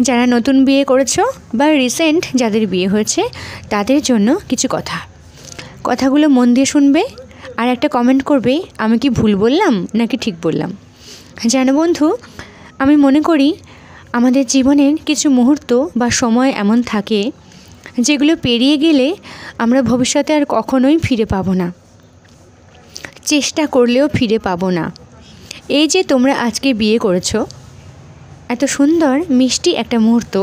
যারা নতুন বিয়ে করেছো বা রিসেন্ট যাদের বিয়ে হয়েছে তাদের জন্য কিছু কথাগুলো মন দিয়ে শুনবে আর একটা কমেন্ট করবে আমি কি ভুল বললাম নাকি ঠিক বললাম। জানো বন্ধু, আমি মনে করি আমাদের জীবনের কিছু মুহূর্ত বা সময় এমন থাকে যেগুলো পেরিয়ে গেলে আমরা ভবিষ্যতে আর কখনোই ফিরে পাবো না, চেষ্টা করলেও ফিরে পাবো না। এই যে তোমরা আজকে বিয়ে করেছো, এত সুন্দর মিষ্টি একটা মুহূর্ত,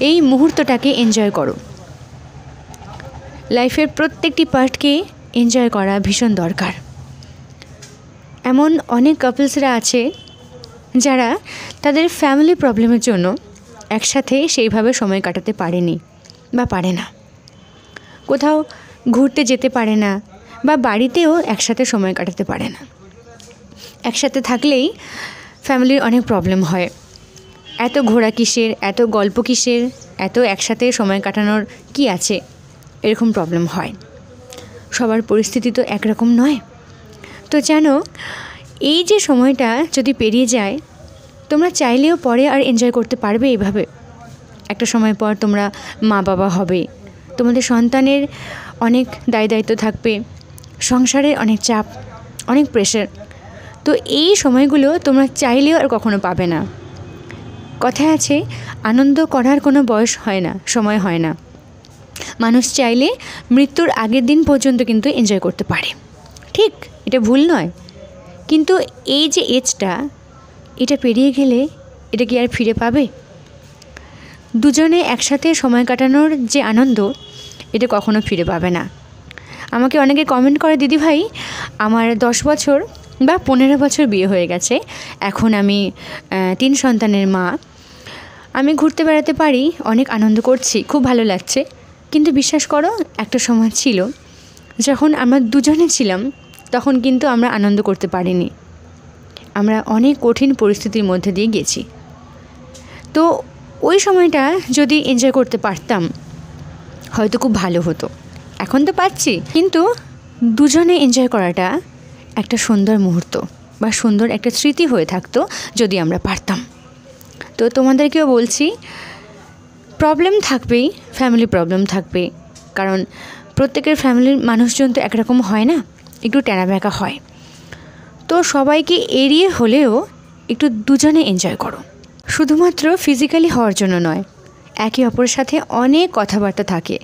এই মুহূর্তটাকে এনজয় করো। লাইফের প্রত্যেকটি পার্টকে এনজয় করা ভীষণ দরকার। এমন অনেক কাপলসরা আছে যারা তাদের ফ্যামিলি প্রবলেমের জন্য একসাথে সেইভাবে সময় কাটাতে পারেনি বা পারে না, কোথাও ঘুরতে যেতে পারে না বা বাড়িতেও একসাথে সময় কাটাতে পারে না। একসাথে থাকলেই ফ্যামিলির অনেক প্রবলেম হয়। এত ঘোরা কিসের, এত গল্প কিসের, এত একসাথে সময় কাটানোর কি আছে, এরকম প্রবলেম হয়। সবার পরিস্থিতি তো একরকম নয়। তো জানো, এই যে সময়টা যদি পেরিয়ে যায়, তোমরা চাইলেও পরে আর এনজয় করতে পারবে এইভাবে? একটা সময় পর তোমরা মা বাবা হবে, তোমাদের সন্তানের অনেক দায়িত্ব থাকবে, সংসারের অনেক চাপ, অনেক প্রেশার। তো এই সময়গুলো তোমরা চাইলেও আর কখনো পাবে না। কথায় আছে, আনন্দ করার কোনো বয়স হয় না, সময় হয় না। মানুষ চাইলে মৃত্যুর আগের দিন পর্যন্ত কিন্তু এনজয় করতে পারে, ঠিক, এটা ভুল নয়। কিন্তু এই যে এজটা, এটা পেরিয়ে গেলে এটা কি আর ফিরে পাবে? দুজনে একসাথে সময় কাটানোর যে আনন্দ, এটা কখনো ফিরে পাবে না। আমাকে অনেকে কমেন্ট করে, দিদি ভাই আমার 10 বছর বা 15 বছর বিয়ে হয়ে গেছে, এখন আমি 3 সন্তানের মা, আমি ঘুরতে বেড়াতে পারি, অনেক আনন্দ করছি, খুব ভালো লাগছে। কিন্তু বিশ্বাস করো, একটা সময় ছিল যখন আমরা দুজনে ছিলাম, তখন কিন্তু আমরা আনন্দ করতে পারিনি। আমরা অনেক কঠিন পরিস্থিতির মধ্যে দিয়ে গেছি। তো ওই সময়টা যদি এনজয় করতে পারতাম হয়তো খুব ভালো হতো। এখন তো পাচ্ছি, কিন্তু দুজনে এনজয় করাটা একটা সুন্দর মুহূর্ত বা সুন্দর একটা স্মৃতি হয়ে থাকতো যদি আমরা পারতাম। তো তোমাদেরকেও বলছি, প্রবলেম থাকবেই, ফ্যামিলি প্রবলেম থাকবে, কারণ প্রত্যেকের ফ্যামিলির মানুষজন তো একরকম হয় না, একটু ট্যানাব্যাকা হয়। তো সবাইকে এড়িয়ে হলেও একটু দুজনে এনজয় করো, শুধুমাত্র ফিজিক্যালি হওয়ার জন্য নয়। একে অপরের সাথে অনেক কথাবার্তা থাকে,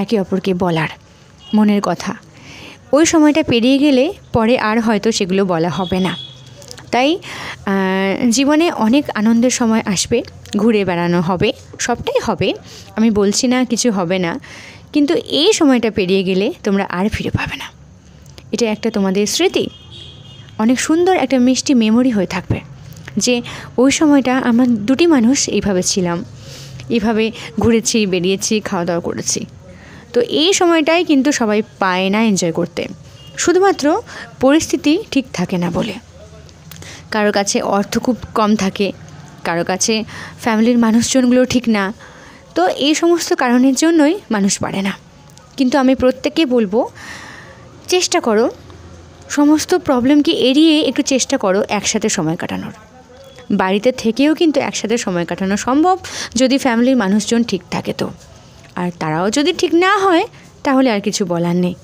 একে অপরকে বলার মনের কথা। ওই সময়টা পেরিয়ে গেলে পরে আর হয়তো সেগুলো বলা হবে না। তাই জীবনে অনেক আনন্দের সময় আসবে, ঘুরে বেড়ানো হবে, সবটাই হবে, আমি বলছি না কিছু হবে না, কিন্তু এই সময়টা পেরিয়ে গেলে তোমরা আর ফিরে পাবে না। এটা একটা তোমাদের স্মৃতি, অনেক সুন্দর একটা মিষ্টি মেমোরি হয়ে থাকবে যে ওই সময়টা আমরা দুটি মানুষ এইভাবে ছিলাম, এইভাবে ঘুরেছি, বেরিয়েছি, খাওয়া দাওয়া করেছি। তো এই সময়টাই কিন্তু সবাই পায় না এনজয় করতে, শুধুমাত্র পরিস্থিতি ঠিক থাকে না বলে। কারো কাছে অর্থ খুব কম থাকে, কারো কাছে ফ্যামিলির মানুষজনগুলো ঠিক না। তো এই সমস্ত কারণের জন্যই মানুষ পারে না। কিন্তু আমি প্রত্যেককে বলবো, চেষ্টা করো, সমস্ত প্রবলেমকে এড়িয়ে একটু চেষ্টা করো একসাথে সময় কাটানোর। বাড়িতে থেকেও কিন্তু একসাথে সময় কাটানো সম্ভব, যদি ফ্যামিলির মানুষজন ঠিক থাকে তো। আর তারাও যদি ঠিক না হয়, তাহলে আর কিছু বলার নেই।